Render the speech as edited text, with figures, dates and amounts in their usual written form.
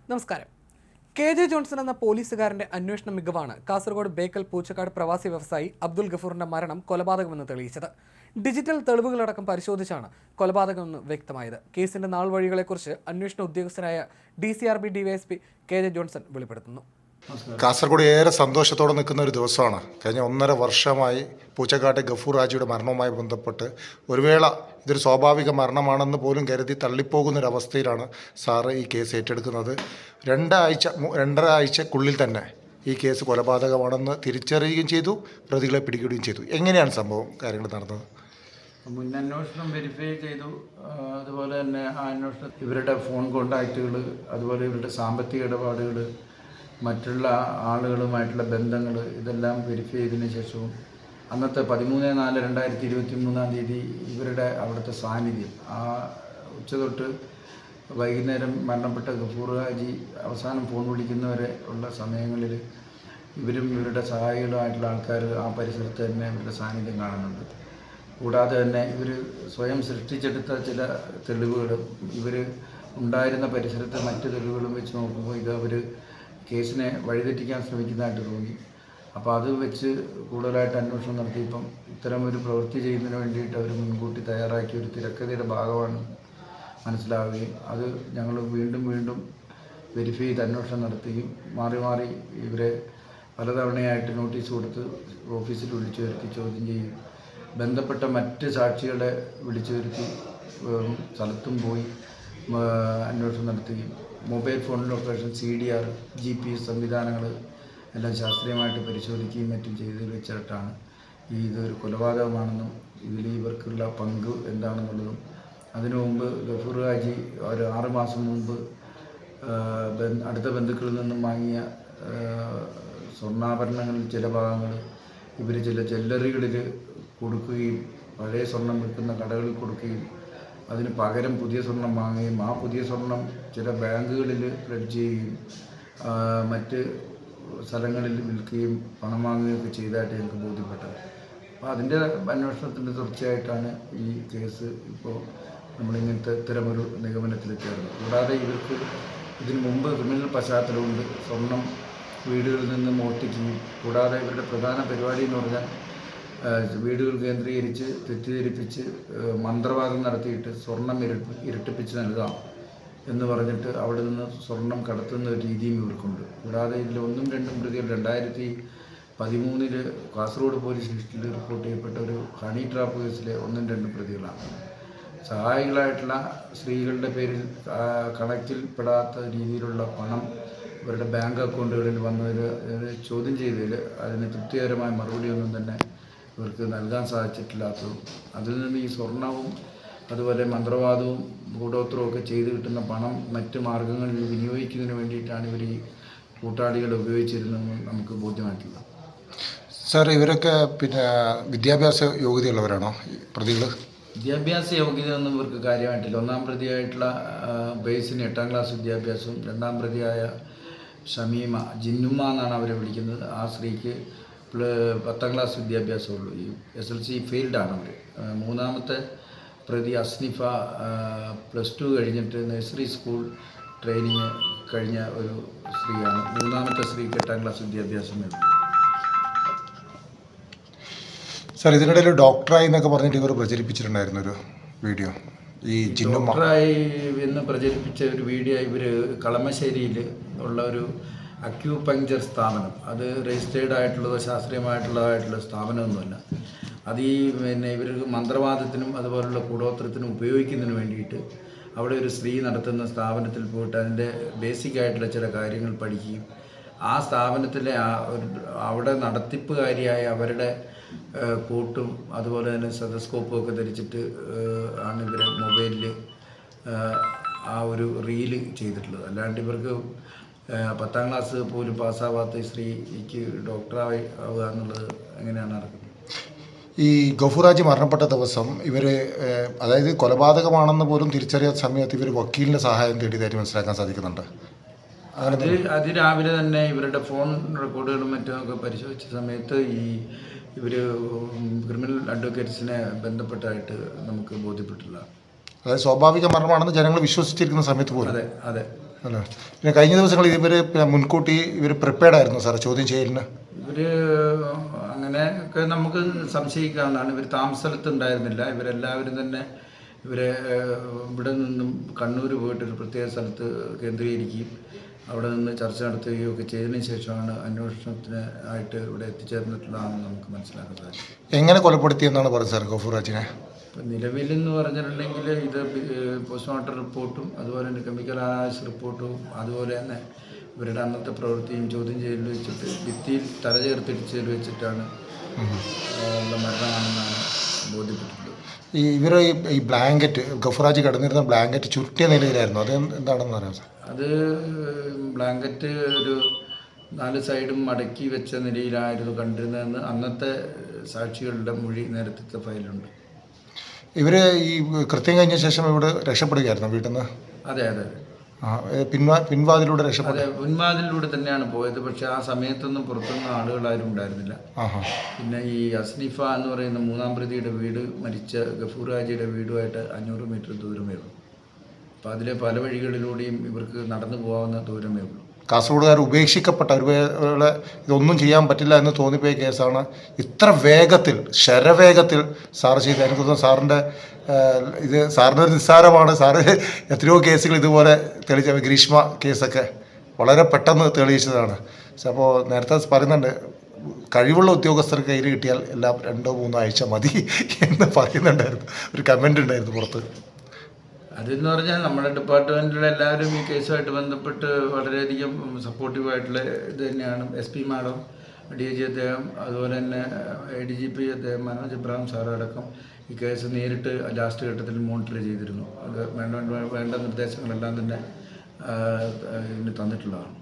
നമസ്കാരം. KJ Johnson എന്ന പോലീസുകാരന്റെ അന്വേഷണ മികവാണ് കാസർഗോഡ് ബേക്കൽ പൂച്ചക്കാട് പ്രവാസി വ്യവസായി അബ്ദുൽ ഗഫൂറിന്റെ മരണം കൊലപാതകമെന്ന് തെളിയിച്ചത്. ഡിജിറ്റൽ തെളിവുകളടക്കം പരിശോധിച്ചാണ് കൊലപാതകമെന്ന് വ്യക്തമായത്. കേസിന്റെ നാൾ വഴികളെക്കുറിച്ച് അന്വേഷണ ഉദ്യോഗസ്ഥനായ DCRB DYSP KJ ജോൺസൺ വെളിപ്പെടുത്തുന്നു. കാസർഗോഡ് ഏറെ സന്തോഷത്തോടെ നിൽക്കുന്ന ഒരു ദിവസമാണ്. കഴിഞ്ഞ 1.5 വർഷമായി പൂച്ചക്കാട്ടെ ഗഫൂർ ഹാജിയുടെ മരണവുമായി ബന്ധപ്പെട്ട് ഒരു വേള ഇതൊരു സ്വാഭാവിക മരണമാണെന്ന് പോലും കരുതി തള്ളിപ്പോകുന്നൊരവസ്ഥയിലാണ് സാറ് ഈ കേസ് ഏറ്റെടുക്കുന്നത്. 2 ആഴ്ചക്കുള്ളിൽ തന്നെ ഈ കേസ് കൊലപാതകമാണെന്ന് തിരിച്ചറിയുകയും ചെയ്തു, പ്രതികളെ പിടികൂടുകയും ചെയ്തു. എങ്ങനെയാണ് സംഭവം കാര്യങ്ങൾ നടന്നത്? മുന്നന്വേഷണം വെരിഫൈ ചെയ്തു. അതുപോലെ തന്നെ ആ അന്വേഷണം ഇവരുടെ ഫോൺ കോണ്ടാക്റ്റുകൾ, അതുപോലെ ഇവരുടെ സാമ്പത്തിക ഇടപാടുകൾ, മറ്റുള്ള ആളുകളുമായിട്ടുള്ള ബന്ധങ്ങൾ, ഇതെല്ലാം വെരിഫൈ ചെയ്തതിന് ശേഷവും അന്നത്തെ 13/4/2023 ഇവരുടെ അവിടുത്തെ സാന്നിധ്യം, ആ ഉച്ച തൊട്ട് വൈകുന്നേരം മരണപ്പെട്ട ഗഫൂർ ഹാജി അവസാനം ഫോൺ വിളിക്കുന്നവരെ ഉള്ള സമയങ്ങളിൽ ഇവരും ഇവരുടെ സഹായികളുമായിട്ടുള്ള ആൾക്കാർ ആ പരിസരത്ത് തന്നെ ഇവരുടെ സാന്നിധ്യം കാണുന്നുണ്ട്. കൂടാതെ തന്നെ ഇവർ സ്വയം സൃഷ്ടിച്ചെടുത്ത ചില തെളിവുകൾ, ഇവർ ഉണ്ടായിരുന്ന പരിസരത്ത് മറ്റ് തെളിവുകളും വെച്ച് നോക്കുമ്പോൾ ഇത് അവർ കേസിനെ വഴിതെറ്റിക്കാൻ ശ്രമിക്കുന്നതായിട്ട് തോന്നി. അപ്പോൾ അത് വെച്ച് കൂടുതലായിട്ട് അന്വേഷണം നടത്തിയപ്പം ഇത്തരമൊരു പ്രവൃത്തി ചെയ്യുന്നതിന് വേണ്ടിയിട്ട് അവർ മുൻകൂട്ടി തയ്യാറാക്കിയ ഒരു തിരക്കഥയുടെ ഭാഗമാണ് മനസ്സിലാവുകയും അത് ഞങ്ങൾ വീണ്ടും വെരിഫൈ ചെയ്ത് അന്വേഷണം നടത്തുകയും മാറി ഇവരെ പലതവണയായിട്ട് നോട്ടീസ് കൊടുത്ത് ഓഫീസിൽ വിളിച്ചു വരുത്തി ചോദ്യം ചെയ്യും, ബന്ധപ്പെട്ട മറ്റ് സാക്ഷികളെ വിളിച്ചു വരുത്തി സ്ഥലത്തും പോയി അന്വേഷണം നടത്തുകയും mobile phone location, CDR, GPS സംവിധാനങ്ങൾ എല്ലാം ശാസ്ത്രീയമായിട്ട് പരിശോധിക്കുകയും മറ്റും ചെയ്തതിൽ വെച്ചിട്ടാണ് ഇതൊരു കൊലപാതകമാണെന്നും ഇതിൽ ഇവർക്കുള്ള പങ്ക് എന്താണെന്നുള്ളതും. അതിനു മുമ്പ് ഗഫൂർ ഹാജി ഒരു 6 മാസം മുമ്പ് അടുത്ത ബന്ധുക്കളിൽ നിന്നും വാങ്ങിയ സ്വർണ്ണാഭരണങ്ങളിൽ ചില ഭാഗങ്ങൾ ഇവർ ചില ജ്വല്ലറികളിൽ കൊടുക്കുകയും പഴയ സ്വർണം വിൽക്കുന്ന കടകളിൽ കൊടുക്കുകയും അതിന് പകരം പുതിയ സ്വർണം വാങ്ങുകയും ആ പുതിയ സ്വർണം ചില ബാങ്കുകളിൽ ക്രെഡിറ്റ് ചെയ്യുകയും മറ്റ് സ്ഥലങ്ങളിൽ വിൽക്കുകയും പണം വാങ്ങുകയൊക്കെ ചെയ്തതായിട്ട് ഞങ്ങൾക്ക് ബോധ്യപ്പെട്ടത്. അപ്പോൾ അതിൻ്റെ അന്വേഷണത്തിൻ്റെ തുടർച്ചയായിട്ടാണ് ഈ കേസ് ഇപ്പോൾ നമ്മളിങ്ങനത്തെ ഇത്തരമൊരു നിഗമനത്തിലെത്തിയത്. കൂടാതെ ഇവർക്ക് ഇതിനു മുമ്പ് ക്രിമിനൽ പശ്ചാത്തലമുണ്ട്. സ്വർണം വീടുകളിൽ നിന്ന് മോഷ്ടിക്കുകയും, കൂടാതെ ഇവരുടെ പ്രധാന പരിപാടി എന്ന് പറഞ്ഞാൽ വീടുകൾ കേന്ദ്രീകരിച്ച് തെറ്റിദ്ധരിപ്പിച്ച് മന്ത്രവാദം നടത്തിയിട്ട് സ്വർണം ഇരട്ടിപ്പിച്ച് നൽകാം എന്ന് പറഞ്ഞിട്ട് അവിടെ നിന്ന് സ്വർണം കടത്തുന്ന ഒരു രീതിയും ഇവർക്കുണ്ട്. കൂടാതെ ഇതിൽ 1ഉം 2ഉം പ്രതികൾ 2013 കാസർഗോഡ് പോലീസ് സ്റ്റേഷനിൽ റിപ്പോർട്ട് ചെയ്യപ്പെട്ട ഒരു ഹണി ട്രാപ്പ് കേസിലെ 1ഉം 2ഉം പ്രതികളാണ്. സഹായികളായിട്ടുള്ള സ്ത്രീകളുടെ പേരിൽ കണക്കിൽപ്പെടാത്ത രീതിയിലുള്ള പണം ഇവരുടെ ബാങ്ക് അക്കൗണ്ടുകളിൽ വന്നതിൽ ചോദ്യം ചെയ്തതിൽ അതിന് തൃപ്തികരമായ മറുപടിയൊന്നും തന്നെ ഇവർക്ക് നൽകാൻ സാധിച്ചിട്ടില്ലാത്തതും, അതിൽ നിന്ന് ഈ സ്വർണവും അതുപോലെ മന്ത്രവാദവും കൂടോത്രവും ഒക്കെ ചെയ്ത് കിട്ടുന്ന പണം മറ്റ് മാർഗങ്ങളിൽ വിനിയോഗിക്കുന്നതിന് വേണ്ടിയിട്ടാണ് ഇവർ ഈ കൂട്ടാളികളെ ഉപയോഗിച്ചിരുന്നതെന്ന് നമുക്ക് ബോധ്യമായിട്ടില്ല. സാർ, ഇവരൊക്കെ വിദ്യാഭ്യാസ യോഗ്യതയുള്ളവരാണോ പ്രതികൾ? വിദ്യാഭ്യാസ യോഗ്യതയൊന്നും ഇവർക്ക് കാര്യമായിട്ടില്ല. 1ാം പ്രതിയായിട്ടുള്ള ബേസിന് 8ാം ക്ലാസ് വിദ്യാഭ്യാസവും 2ാം പ്രതിയായ ഷമീമ, ജിന്നുമ്മ എന്നാണ് അവരെ വിളിക്കുന്നത്, ആ സ്ത്രീക്ക് 10ാം ക്ലാസ് വിദ്യാഭ്യാസമുള്ളൂ. ഈ SLC ഫെയിൽഡാണ് അവർ. 3ാമത്തെ പ്രതി അസ്നിഫ +2 കഴിഞ്ഞിട്ട് നഴ്സറി സ്കൂൾ ട്രെയിനിങ് കഴിഞ്ഞ ഒരു സ്ത്രീയാണ്. 3ാമത്തെ സ്ത്രീക്ക് 8ാം ക്ലാസ് വിദ്യാഭ്യാസം ഉണ്ട്. സാർ, ഇതിനിടയിൽ ഡോക്ടറായി എന്നൊക്കെ പറഞ്ഞിട്ട് ഇവർ പ്രചരിപ്പിച്ചിട്ടുണ്ടായിരുന്നു ഒരു വീഡിയോ. ഈ ഡോക്ടറായി എന്ന് പ്രചരിപ്പിച്ച ഒരു വീഡിയോ ഇവർ കളമശ്ശേരിയിൽ ഉള്ള ഒരു അക്യൂപങ്ചർ സ്ഥാപനം, അത് രജിസ്റ്റേർഡ് ആയിട്ടുള്ളതോ ശാസ്ത്രീയമായിട്ടുള്ളതായിട്ടുള്ള സ്ഥാപനമൊന്നുമല്ല. അത് ഇവർക്ക് മന്ത്രവാദത്തിനും അതുപോലുള്ള കൂടോത്രത്തിനും ഉപയോഗിക്കുന്നതിന് വേണ്ടിയിട്ട് അവിടെ ഒരു സ്ത്രീ നടത്തുന്ന സ്ഥാപനത്തിൽ പോയിട്ട് അതിൻ്റെ ബേസിക് ആയിട്ടുള്ള ചില കാര്യങ്ങൾ പഠിക്കുകയും ആ സ്ഥാപനത്തിലെ അവിടെ നടത്തിപ്പുകാരിയായ അവരുടെ കോട്ടും അതുപോലെ തന്നെ സ്റ്റെതസ്കോപ്പും ഒക്കെ ധരിച്ചിട്ട് ആണ് ഇവരെ മൊബൈലിൽ ആ ഒരു റീല് ചെയ്തിട്ടുള്ളത്. അല്ലാണ്ട് ഇവർക്ക് 10ാം ക്ലാസ് പോലും പാസ്സാവാത്ത സ്ത്രീക്ക് ഡോക്ടറായി ആവുക എന്നുള്ളത് എങ്ങനെയാണ് നടക്കുന്നത്? ഈ ഗഫൂർ ഹാജി മരണപ്പെട്ട ദിവസം ഇവർ, അതായത് കൊലപാതകമാണെന്ന് പോലും തിരിച്ചറിയാത്ത സമയത്ത് ഇവർ വക്കീലിൻ്റെ സഹായം തേടിയതായിട്ട് മനസ്സിലാക്കാൻ സാധിക്കുന്നുണ്ട്. അതിരാവിലെ തന്നെ ഇവരുടെ ഫോൺ റെക്കോർഡുകളും മറ്റുമൊക്കെ പരിശോധിച്ച സമയത്ത് ഇവർ ക്രിമിനൽ അഡ്വക്കേറ്റ്സിനെ ബന്ധപ്പെട്ടായിട്ട് നമുക്ക് ബോധ്യപ്പെട്ടില്ല. അതായത് സ്വാഭാവിക മരണമാണെന്ന് ജനങ്ങൾ വിശ്വസിച്ചിരിക്കുന്ന സമയത്ത് പോലും. അതെ. അല്ല, പിന്നെ കഴിഞ്ഞ ദിവസങ്ങളിൽ ഇവർ മുൻകൂട്ടി ഇവർ പ്രിപ്പയർഡ് ആയിരുന്നു സാർ ചോദ്യം ചെയ്യലിന്? ഇവർ അങ്ങനെയൊക്കെ നമുക്ക് സംശയിക്കാവുന്നതാണ്. ഇവർ താമസ സ്ഥലത്ത് ഉണ്ടായിരുന്നില്ല. ഇവരെല്ലാവരും തന്നെ ഇവരെ ഇവിടെ നിന്നും കണ്ണൂർ പോയിട്ടൊരു പ്രത്യേക സ്ഥലത്ത് കേന്ദ്രീകരിക്കുകയും അവിടെ നിന്ന് ചർച്ച നടത്തുകയും ഒക്കെ ചെയ്തതിനു ശേഷമാണ് അന്വേഷണത്തിന് ആയിട്ട് ഇവിടെ എത്തിച്ചേർന്നിട്ടുള്ളതാണെന്ന് നമുക്ക് മനസ്സിലാക്കാൻ സാധിക്കും. എങ്ങനെ കൊലപ്പെടുത്തിയെന്നാണ് പറയുന്നത് സാർ ഗഫൂർ ഹാജിനെ? ഇപ്പം നിലവിലെന്ന് പറഞ്ഞിട്ടുണ്ടെങ്കിൽ ഇത് പോസ്റ്റ്മോർട്ടം റിപ്പോർട്ടും അതുപോലെ തന്നെ കെമിക്കൽ അനാലിസിസ് റിപ്പോർട്ടും അതുപോലെ തന്നെ ഇവരുടെ അന്നത്തെ പ്രവൃത്തിയും ചോദ്യം ചെയ്യലിൽ വെച്ചിട്ട് ഭിത്തിയിൽ തലചേർത്തിടിച്ചതിൽ വെച്ചിട്ടാണ് ഉള്ള മരണമാണെന്നാണ് ബോധ്യപ്പെട്ടിട്ടുള്ളത്. ഇവർ ഈ ബ്ലാങ്കറ്റ് ഗഫൂർ ഹാജി കിടന്നിരുന്ന ബ്ലാങ്കറ്റ് ചുരുട്ടിയ നിലയിലായിരുന്നു, അത് എന്താണെന്ന് അറിയാം സാർ? അത് ബ്ലാങ്കറ്റ് ഒരു 4 സൈഡും മടക്കി വെച്ച നിലയിലായിരുന്നു കണ്ടിരുന്നതെന്ന് അന്നത്തെ സാക്ഷികളുടെ മൊഴി നേരത്തെ ഫയലുണ്ട്. ഇവർ ഈ കൃത്യം കഴിഞ്ഞ ശേഷം ഇവിടെ രക്ഷപ്പെടുകയായിരുന്നു വീട്ടിൽ നിന്ന്? അതെ അതെ പിൻവാതിലൂടെ രക്ഷപ്പെട്ടു? അതെ, പിൻവാതിലൂടെ തന്നെയാണ് പോയത്. പക്ഷെ ആ സമയത്തൊന്നും പുറത്തുനിന്ന് ആളുകളാരും ഉണ്ടായിരുന്നില്ല. പിന്നെ ഈ അസ്നിഫ എന്ന് പറയുന്ന 3-ാം പ്രതിയുടെ വീട് മരിച്ച ഗഫൂർ ഹാജിയുടെ വീടുമായിട്ട് 500 മീറ്റർ ദൂരമേ ഉള്ളൂ. അപ്പോൾ അതിലെ പല വഴികളിലൂടെയും ഇവർക്ക് നടന്നു പോകാവുന്ന ദൂരമേ ഉള്ളൂ. കാസർഗോഡുകാർ ഉപേക്ഷിക്കപ്പെട്ട ഒരുവേളെ ഇതൊന്നും ചെയ്യാൻ പറ്റില്ല എന്ന് തോന്നിപ്പോയ കേസാണ് ഇത്ര വേഗത്തിൽ ശരവേഗത്തിൽ സാർ ചെയ്ത്. എനിക്ക് തോന്നുന്നു സാറിൻ്റെ ഇത് സാറിൻ്റെ നിസ്സാരമാണ്. സാറ് എത്രയോ കേസുകൾ ഇതുപോലെ തെളിയിച്ച ഗ്രീഷ്മ കേസൊക്കെ വളരെ പെട്ടെന്ന് തെളിയിച്ചതാണ്. അപ്പോൾ നേരത്തെ പറയുന്നുണ്ട് കഴിവുള്ള ഉദ്യോഗസ്ഥർക്ക് കയ്യിൽ കിട്ടിയാൽ എല്ലാം 2-3 ആഴ്ച മതി എന്ന് പറയുന്നുണ്ടായിരുന്നു. ഒരു കമൻ്റ് ഉണ്ടായിരുന്നു പുറത്ത്. അതെന്ന് പറഞ്ഞാൽ നമ്മുടെ ഡിപ്പാർട്ട്മെൻറ്റിലെ എല്ലാവരും ഈ കേസുമായിട്ട് ബന്ധപ്പെട്ട് വളരെയധികം സപ്പോർട്ടീവായിട്ടുള്ള ഇത് തന്നെയാണ്. SP മാഡം, DG അദ്ദേഹം, അതുപോലെ തന്നെ ADGP അദ്ദേഹം മനോജ് ഇബ്രാഹിം സാറടക്കം ഈ കേസ് നേരിട്ട് ലാസ്റ്റ് ഘട്ടത്തിൽ മോണിറ്റർ ചെയ്തിരുന്നു. അത് വേണ്ട നിർദ്ദേശങ്ങളെല്ലാം തന്നെ ഇതിന് തന്നിട്ടുള്ളതാണ്.